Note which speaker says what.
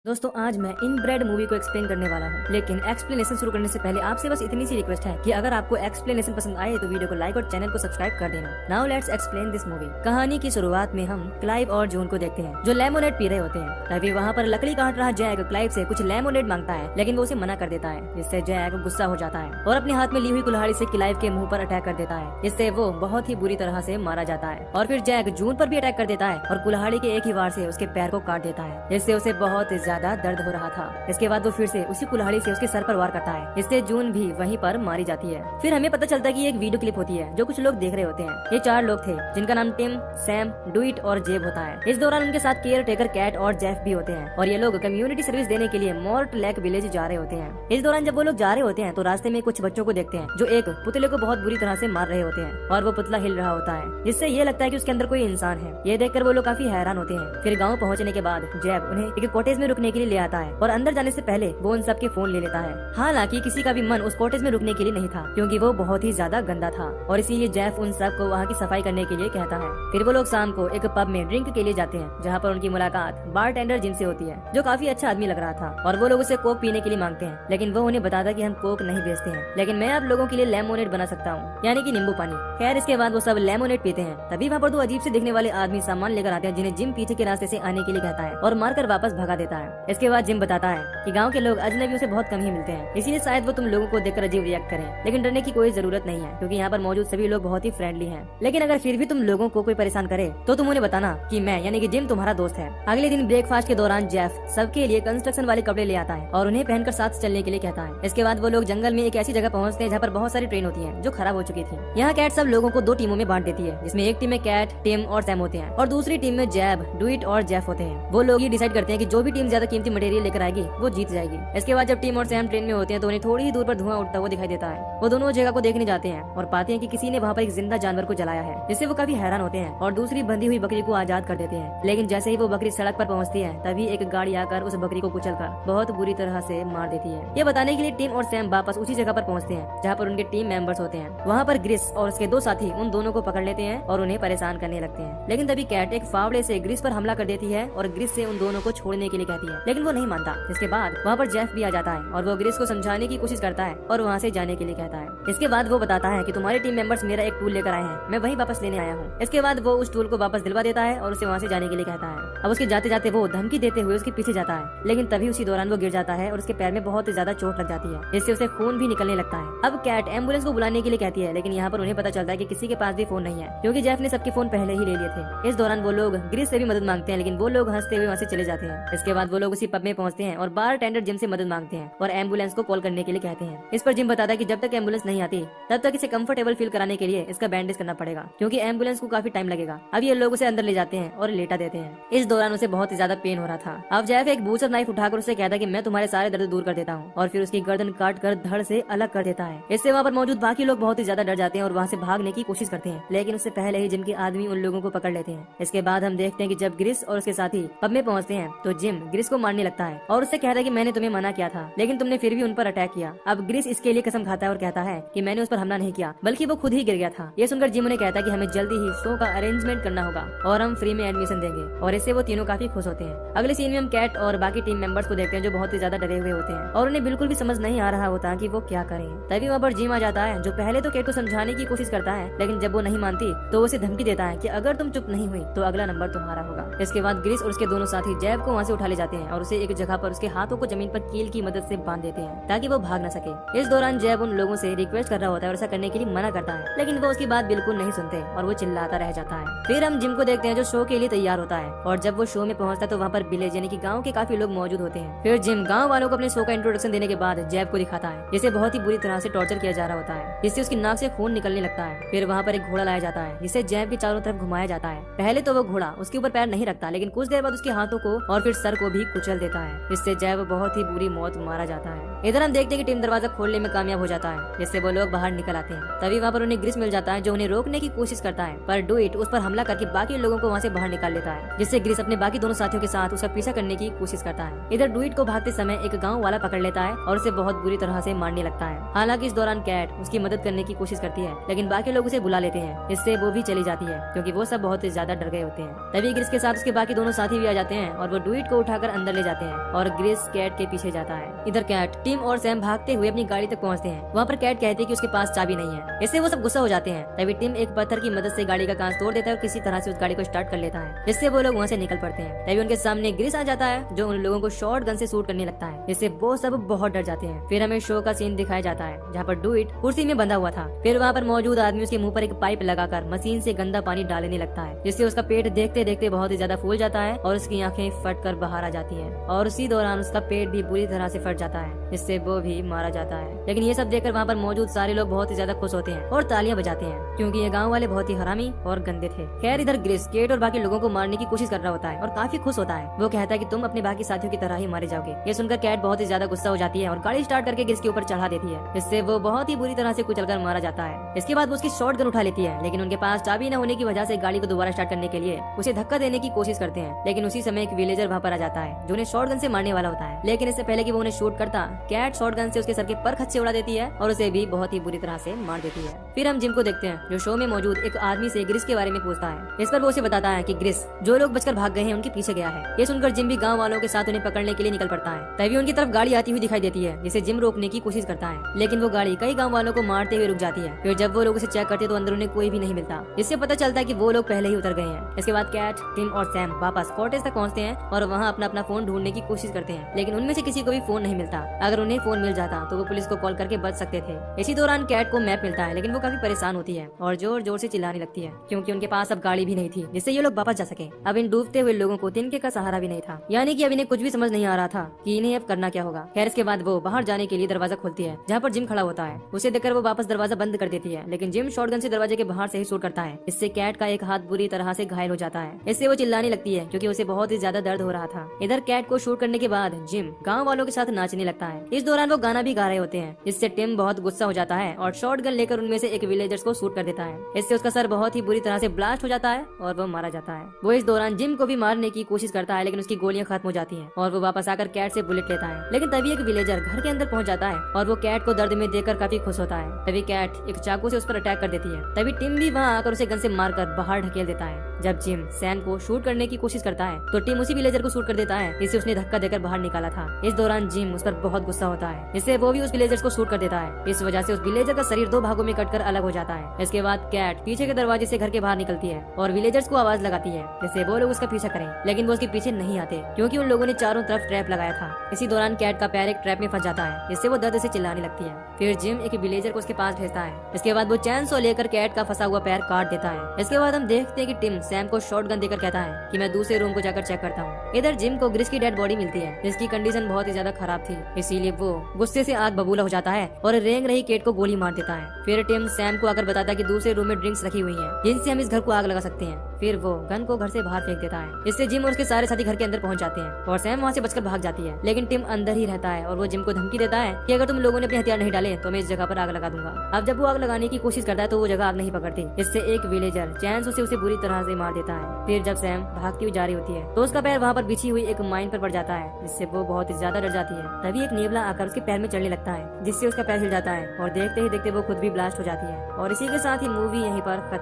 Speaker 1: दोस्तों आज मैं इनब्रेड मूवी को एक्सप्लेन करने वाला हूँ, लेकिन एक्सप्लेनेशन शुरू करने से पहले आपसे बस इतनी सी रिक्वेस्ट है कि अगर आपको एक्सप्लेनेशन पसंद आए तो वीडियो को लाइक और चैनल को सब्सक्राइब कर देना। Now let's explain this movie. कहानी की शुरुआत में हम क्लाइव और जून को देखते हैं जो लेमोनेड पी रहे होते हैं। तभी वहाँ पर लकड़ी काट रहा जैक क्लाइव से कुछ लेमोनेड मांगता है, लेकिन वो उसे मना कर देता है, जिससे जैक गुस्सा हो जाता है और अपने हाथ में ली हुई कुल्हाड़ी से क्लाइव के मुंह पर अटैक कर देता है, जिससे वो बहुत ही बुरी तरह से मारा जाता है। और फिर जैक जून पर भी अटैक कर देता है और कुल्हाड़ी के एक ही वार से उसके पैर को काट देता है, जिससे उसे बहुत ज्यादा दर्द हो रहा था। इसके बाद वो फिर से उसी कुल्हाड़ी से उसके सर पर वार करता है, इससे जून भी वहीं पर मारी जाती है। फिर हमें पता चलता है कि एक वीडियो क्लिप होती है जो कुछ लोग देख रहे होते हैं। ये 4 लोग थे जिनका नाम टिम, सैम, डुइट और जेब होता है। इस दौरान उनके साथ केयर टेकर कैट और जेफ भी होते हैं और ये लोग कम्युनिटी सर्विस देने के लिए मॉर्ट लेक विलेज जा रहे होते हैं। इस दौरान जब वो लोग जा रहे होते हैं तो रास्ते में कुछ बच्चों को देखते हैं जो एक पुतले को बहुत बुरी तरह से मार रहे होते हैं और वो पुतला हिल रहा होता है, जिससे ये लगता है कि उसके अंदर कोई इंसान है। ये देखकर वो लोग काफी हैरान होते हैं। फिर गाँव पहुँचने के बाद जेब उन्हें एक कॉटेज में रुकने के लिए ले आता है और अंदर जाने से पहले वो उन सबके फोन ले लेता है। हालांकि किसी का भी मन उस कॉटेज में रुकने के लिए नहीं था, क्योंकि वो बहुत ही ज्यादा गंदा था और इसीलिए जेफ उन सब को वहाँ की सफाई करने के लिए कहता है। फिर वो लोग शाम को एक पब में ड्रिंक के लिए जाते हैं, जहाँ पर उनकी मुलाकात बारटेंडर जिम से होती है, जो काफी अच्छा आदमी लग रहा था और वो लोग उसे कोक पीने के लिए मांगते हैं, लेकिन वो उन्हें बताता कि हम कोक नहीं बेचते हैं, लेकिन मैं आप लोगों के लिए लेमोनेड बना सकता हूँ, यानी कि नींबू पानी। खैर इसके बाद वो सब लेमोनेड पीते हैं। तभी वहाँ पर 2 अजीब से दिखने वाले आदमी सामान लेकर आते हैं, जिन्हें जिम पीछे के रास्ते से आने के लिए कहता है और मारकर वापस भगा देता है। इसके बाद जिम बताता है कि गाँव के लोग अजनबियों से बहुत कम ही मिलते हैं, इसीलिए शायद वो तुम लोगों को देखकर अजीब रिएक्ट करें, लेकिन डरने की कोई जरूरत नहीं है, क्योंकि यहाँ पर मौजूद सभी लोग बहुत ही फ्रेंडली हैं। लेकिन अगर फिर भी तुम लोगों को कोई परेशान करे तो तुम उन्हें बताना कि मैं यानी कि जिम तुम्हारा दोस्त है। अगले दिन ब्रेकफास्ट के दौरान जेफ सबके लिए कंस्ट्रक्शन वाले कपड़े ले आता है और उन्हें पहनकर साथ चलने के लिए कहता है। इसके बाद वो लोग जंगल में एक ऐसी जगह पहुँचते हैं जहाँ पर बहुत सारी ट्रेन होती है जो खराब हो चुकी थी। यहाँ कैट सब लोगों को 2 टीमों में बांट देती है, जिसमें एक टीम में कैट, टिम और सैम होते हैं और दूसरी टीम में जैब, डुइट और जेफ होते हैं। वो लोग ये डिसाइड करते हैं कि जो भी टीम ज्यादा कीमती मटेरियल लेकर आएगी वो जीत जाएगी। इसके बाद जब टिम और सैम ट्रेन में होते हैं तो उन्हें थोड़ी ही दूर पर धुआं उठता हुआ दिखाई देता है। वो दोनों जगह को देखने जाते हैं और पाते हैं कि किसी ने वहाँ पर एक जिंदा जानवर को जलाया है, जिससे वो काफी हैरान होते हैं और दूसरी बंधी हुई बकरी को आजाद कर देते हैं। लेकिन जैसे ही वो बकरी सड़क पर पहुँचती है तभी एक गाड़ी आकर उस बकरी को कुचलकर बहुत बुरी तरह से मार देती है। ये बताने के लिए टिम और सैम वापस उसी जगह पर पहुँचते हैं जहाँ पर उनके टीम मेंबर्स होते हैं। वहाँ पर ग्रिस और उसके 2 साथी उन दोनों को पकड़ लेते हैं और उन्हें परेशान करने लगते हैं। लेकिन तभी कैट एक फावड़े से ग्रिस पर हमला कर देती है और ग्रिस से उन दोनों को छोड़ने के लिए कहती है, लेकिन वो नहीं मानता। इसके बाद वहाँ पर जेफ भी आ जाता है और वो ग्रिस को समझाने की कोशिश करता है और वहाँ से जाने के लिए कहता है। इसके बाद वो बताता है कि तुम्हारे टीम मेंबर्स मेरा एक टूल लेकर आए हैं, मैं वही वापस लेने आया हूँ। इसके बाद वो उस टूल को वापस दिलवा देता है और उसे वहाँ से जाने के लिए कहता है। अब उसके जाते जाते वो धमकी देते हुए उसके पीछे जाता है, लेकिन तभी उसी दौरान वो गिर जाता है और उसके पैर में बहुत ज्यादा चोट लग जाती है, जिससे उसे खून भी निकलने लगता है। अब कैट एम्बुलेंस को बुलाने के लिए कहती है, लेकिन यहाँ पर उन्हें पता चलता है कि किसी के पास भी फोन नहीं है, क्योंकि जेफ ने सबके फोन पहले ही ले लिए थे। इस दौरान वो लोग ग्रिस से भी मदद मांगते हैं, लेकिन वो लोग हंसते हुए वहाँ से चले जाते हैं। इसके बाद वो लोग उसी पब में पहुँचते हैं और बारटेंडर जिम से मदद मांगते हैं और एम्बुलेंस को कॉल करने के लिए कहते हैं। इस पर जिम बताता है कि जब तक एम्बुलेंस नहीं आती तब तक इसे कंफर्टेबल फील कराने के लिए इसका बैंडेज करना पड़ेगा, क्योंकि एम्बुलेंस को काफी टाइम लगेगा। अब ये लोग उसे अंदर ले जाते हैं और लेटा देते हैं। इस दौरान उसे बहुत ही ज्यादा पेन हो रहा था। अब जेफ एक बूचर नाइफ उठाकर उसे कहता है कि मैं तुम्हारे सारे दर्द दूर कर देता हूँ और फिर उसकी गर्दन काट कर धड़ से अलग कर देता है। इससे वहाँ पर मौजूद बाकी लोग बहुत ही ज्यादा डर जाते हैं और वहाँ से भागने की कोशिश करते हैं, लेकिन उससे पहले ही जिम के आदमी उन लोगों को पकड़ लेते हैं। इसके बाद हम देखते हैं कि जब ग्रिस और उसके साथी पब में पहुँचते हैं तो जिम ग्रिस को मारने लगता है और उससे कहता है कि मैंने तुम्हें मना किया था, लेकिन तुमने फिर भी उन पर अटैक किया। अब ग्रिस इसके लिए कसम खाता है और कहता है कि मैंने उस पर हमला नहीं किया, बल्कि वो खुद ही गिर गया था। ये सुनकर जिम उन्हें कहता है कि हमें जल्दी ही शो का अरेंजमेंट करना होगा और हम फ्री में एडमिशन देंगे, और इससे वो तीनों काफी खुश होते हैं। अगले सीन में हम कैट और बाकी टीम मेंबर्स को देखते हैं जो बहुत ही ज्यादा डरे हुए होते हैं और उन्हें बिल्कुल भी समझ नहीं आ रहा होता कि वो क्या करें। तभी वहाँ पर जिम आ जाता है, जो पहले तो कैट को समझाने की कोशिश करता है, लेकिन जब वो नहीं मानती तो वो उसे धमकी देता है कि अगर तुम चुप नहीं हुई तो अगला नंबर तुम्हारा होगा। इसके बाद ग्रिस और उसके दोनों साथी जैब को वहाँ से उठा ले जाते हैं और उसे एक जगह पर उसके हाथों को जमीन पर कील की मदद से बांध देते हैं ताकि वो भाग न सके। इस दौरान जैब उन लोगों से रिक्वेस्ट कर रहा होता है और ऐसा करने के लिए मना करता है, लेकिन वो उसकी बात बिल्कुल नहीं सुनते और वो चिल्लाता रह जाता है। फिर हम जिम को देखते हैं जो शो के लिए तैयार होता है और जब वो शो में पहुंचता है तो वहाँ पर विलेज यानी कि गांव के काफी लोग मौजूद होते हैं। फिर जिम गांव वालों को अपने शो का इंट्रोडक्शन देने के बाद जैब को दिखाता है, जिसे बहुत ही बुरी तरह से टॉर्चर किया जा रहा होता है, जिससे उसकी नाक से खून निकलने लगता है। फिर वहाँ पर एक घोड़ा लाया जाता है जिसे जैब के चारों तरफ घुमाया जाता है। पहले तो वो घोड़ा उसके ऊपर पैर नहीं रखता, लेकिन कुछ देर बाद उसके हाथों को और फिर सर को भी कुचल देता है, जिससे जैब बहुत ही बुरी मौत मारा जाता है। इधर हम देखते हैं कि टीम दरवाजा खोलने में कामयाब हो जाता है, जिससे वो लोग बाहर निकल आते हैं। तभी वहाँ पर उन्हें ग्रिस मिल जाता है जो उन्हें रोकने की कोशिश करता है, पर डुइट उस पर हमला करके बाकी लोगों को वहाँ से बाहर निकाल लेता है, जिससे ग्रिस अपने बाकी दोनों साथियों के साथ उसका पीछा करने की कोशिश करता है। इधर डुइट को भागते समय एक गाँव वाला पकड़ लेता है और उसे बहुत बुरी तरह से मारने लगता है। हालांकि इस दौरान कैट उसकी मदद करने की कोशिश करती है, लेकिन बाकी लोग उसे बुला लेते हैं, इससे वो भी चली जाती है क्योंकि वो सब बहुत ज्यादा डर गए होते हैं। तभी ग्रिस के साथ उसके बाकी दोनों साथी भी आ जाते हैं और वो डुइट को उठाकर अंदर ले जाते हैं और ग्रिस कैट के पीछे जाता है। इधर कैट, टिम और सैम भागते हुए अपनी गाड़ी तक पहुंचते हैं। वहाँ पर कैट कहती है कि उसके पास चाबी नहीं है। इससे वो सब गुस्सा हो जाते हैं। तभी टिम एक पत्थर की मदद से गाड़ी का कांच तोड़ देता है और किसी तरह से उस गाड़ी को स्टार्ट कर लेता है। इससे वो लोग वहाँ से निकल पड़ते हैं। तभी उनके सामने ग्रिस आ जाता है जो उन लोगों को शॉर्ट गन से शूट करने लगता है। इससे वो सब बहुत डर जाते हैं। फिर हमें शो का सीन दिखाया जाता है जहाँ पर डूइट कुर्सी में बंधा हुआ था। फिर वहाँ पर मौजूद आदमी उसके मुंह पर एक पाइप लगाकर मशीन से गंदा पानी डालने लगता है, जिससे उसका पेट देखते देखते बहुत ही ज्यादा फूल जाता है और उसकी आंखें फट कर बाहर आ जाती हैं। और उसी दौरान उसका पेट भी बुरी तरह से फट जाता है, जिससे वो भी मारा जाता है। लेकिन ये सब देखकर वहाँ पर मौजूद सारे लोग बहुत ही ज्यादा खुश होते हैं और तालियां बजाते हैं, क्योंकि ये गांव वाले बहुत ही हरामी और गंदे थे। खैर इधर ग्रिस केट और बाकी लोगों को मारने की कोशिश कर रहा होता है और काफी खुश होता है। वो कहता है कि तुम अपने बाकी साथियों की तरह ही मारे जाओगे। ये सुनकर कैट बहुत ही ज्यादा गुस्सा हो जाती है और गाड़ी स्टार्ट करके ग्रिस के ऊपर चढ़ा देती है। इससे वो बहुत ही बुरी तरह से कुचलकर मारा जाता है। इसके बाद वो उसकी शॉटगन उठा लेती है, लेकिन उनके पास चाबी न होने की वजह से गाड़ी को दोबारा स्टार्ट करने के लिए उसे धक्का देने की कोशिश करते हैं। लेकिन उसी समय एक विलेजर वहाँ पर आ जाता है जो उन्हें शॉटगन से मारने वाला होता है। लेकिन इससे पहले कि वो उन्हें शूट करता, कैट शॉटगन से उसके सर के पर खच्चे उड़ा देती है और उसे भी बहुत ही बुरी तरह से मार देती है। फिर हम जिम को देखते हैं जो शो में मौजूद एक आदमी से ग्रिस के बारे में पूछता है। इस पर वो उसे बताता है कि ग्रिस जो लोग बचकर भाग गए हैं उनके पीछे गया है। ये सुनकर जिम भी गांव वालों के साथ उन्हें पकड़ने के लिए निकल पड़ता है। तभी उनकी तरफ गाड़ी आती हुई दिखाई देती है, जिसे जिम रोकने की कोशिश करता है, लेकिन वो गाड़ी कई गाँव वालों को मारते हुए रुक जाती है। फिर जब वो लोग उसे चेक करते तो अंदर उन्हें कोई भी नहीं मिलता। इससे पता चलता है कि वो लोग पहले ही उतर गए हैं। इसके बाद कैट, टिम और सैम वापस कॉटेज तक पहुंचते हैं और वहां अपना अपना फोन ढूंढने की कोशिश करते हैं, लेकिन उनमें से किसी को भी फोन नहीं मिलता। अगर उन्हें फोन मिल जाता तो वो पुलिस को कॉल करके बच सकते थे। इसी दौरान कैट को मैप मिलता है, लेकिन वो काफी परेशान होती है और जोर जोर से चिल्लाने लगती है, क्योंकि उनके पास अब गाड़ी भी नहीं थी जिससे ये लोग वापस जा सके। अब इन डूबते हुए लोगों को तिनके का सहारा भी नहीं था, यानी कि अब इन्हें कुछ भी समझ नहीं आ रहा था कि इन्हें अब करना क्या होगा। खैर इसके बाद वो बाहर जाने के लिए दरवाजा खोलती है जहाँ पर जिम खड़ा होता है। उसे देखकर वो वापस दरवाजा बंद कर देती है, लेकिन जिम शॉटगन से दरवाजे के बाहर से ही शूट करता है। इससे कैट का एक हाथ बुरी तरह से घायल हो जाता है। इससे वो चिल्लाने लगती है क्योंकि उसे बहुत ही ज्यादा दर्द हो रहा था। इधर कैट को शूट करने के बाद जिम गांव वालों के साथ नाचने लगता है। इस दौरान वो गाना भी गा रहे होते हैं, जिससे टिम बहुत गुस्सा हो जाता है और शॉटगन लेकर उनमें से एक विलेजर्स को शूट कर देता है। इससे उसका सर बहुत ही बुरी तरह से ब्लास्ट हो जाता है और वो मारा जाता है। वो इस दौरान जिम को भी मारने की कोशिश करता है, लेकिन उसकी गोलियां खत्म हो जाती हैं और वो वापस आकर कैट से बुलेट लेता है। लेकिन तभी एक विलेजर घर के अंदर पहुंच जाता है और वो कैट को दर्द में देखकर काफी खुश होता है। तभी कैट एक चाकू से उस पर अटैक कर देती है। तभी टिम भी वहाँ आकर उसे गन से मारकर बाहर ढकेल देता है। जब जिम सैम को शूट करने की कोशिश करता है तो टिम उसी विलेजर को शूट कर देता है जिसे उसने धक्का देकर बाहर निकाला था। इस दौरान जिम उस पर बहुत गुस्सा होता है, जिससे वो भी उस विलेजर को शूट कर देता है। इस वजह से उस विलेजर का शरीर 2 भागों में कटकर अलग हो जाता है। इसके बाद कैट पीछे के दरवाजे से घर के बाहर निकलती है और विलेजर्स को आवाज लगाती है जिससे वो लोग उसका पीछा करें, लेकिन वो उसके पीछे नहीं आते क्योंकि उन लोगों ने चारों तरफ ट्रैप लगाया था। इसी दौरान कैट का पैर एक ट्रैप में फंस जाता है, जिससे वो दर्द से चिल्लाने लगती है। फिर जिम एक विलेजर को उसके पास भेजता है। इसके बाद वो चैन सो लेकर कैट का फंसा हुआ पैर काट देता है। इसके बाद हम देखते हैं कि टिम सैम को शॉटगन देकर कहता है कि मैं दूसरे रूम को जाकर चेक करता हूँ। इधर जिम को ग्रिस की डेड बॉडी मिलती है, जिसकी कंडीशन बहुत ही ज्यादा खराब थी, इसीलिए वो गुस्से से आग बबूला हो जाता है और रेंग रही केट को गोली मार देता है। फिर टिम सैम को आकर बताता है कि दूसरे रूम में ड्रिंक्स रखी हुई हैं, जिनसे हम इस घर को आग लगा सकते हैं। फिर वो गन को घर से बाहर फेंक देता है। इससे जिम और उसके सारे साथी घर के अंदर पहुंच जाते हैं और सैम वहाँ से बचकर भाग जाती है, लेकिन टिम अंदर ही रहता है और वो जिम को धमकी देता है कि अगर तुम लोगों ने अपने हथियार नहीं डाले तो मैं इस जगह पर आग लगा दूंगा। अब जब वो आग लगाने की कोशिश करता है तो वो जगह आग नहीं पकड़ती। इससे एक विलेजर चैन से उसे बुरी तरह से मार देता है। फिर जब सैम भागती हुई जा रही होती है तो उसका पैर वहाँ पर बिछी हुई एक माइन पर पड़ जाता है, जिससे वो बहुत ही ज्यादा डर जाती है। तभी एक नेवला आकर उसके पैर में चढ़ने लगता है, जिससे उसका पैर हिल जाता है और देखते ही देखते वो खुद भी ब्लास्ट हो जाती है। और इसी के साथ ही मूवी यहीं पर खत्म।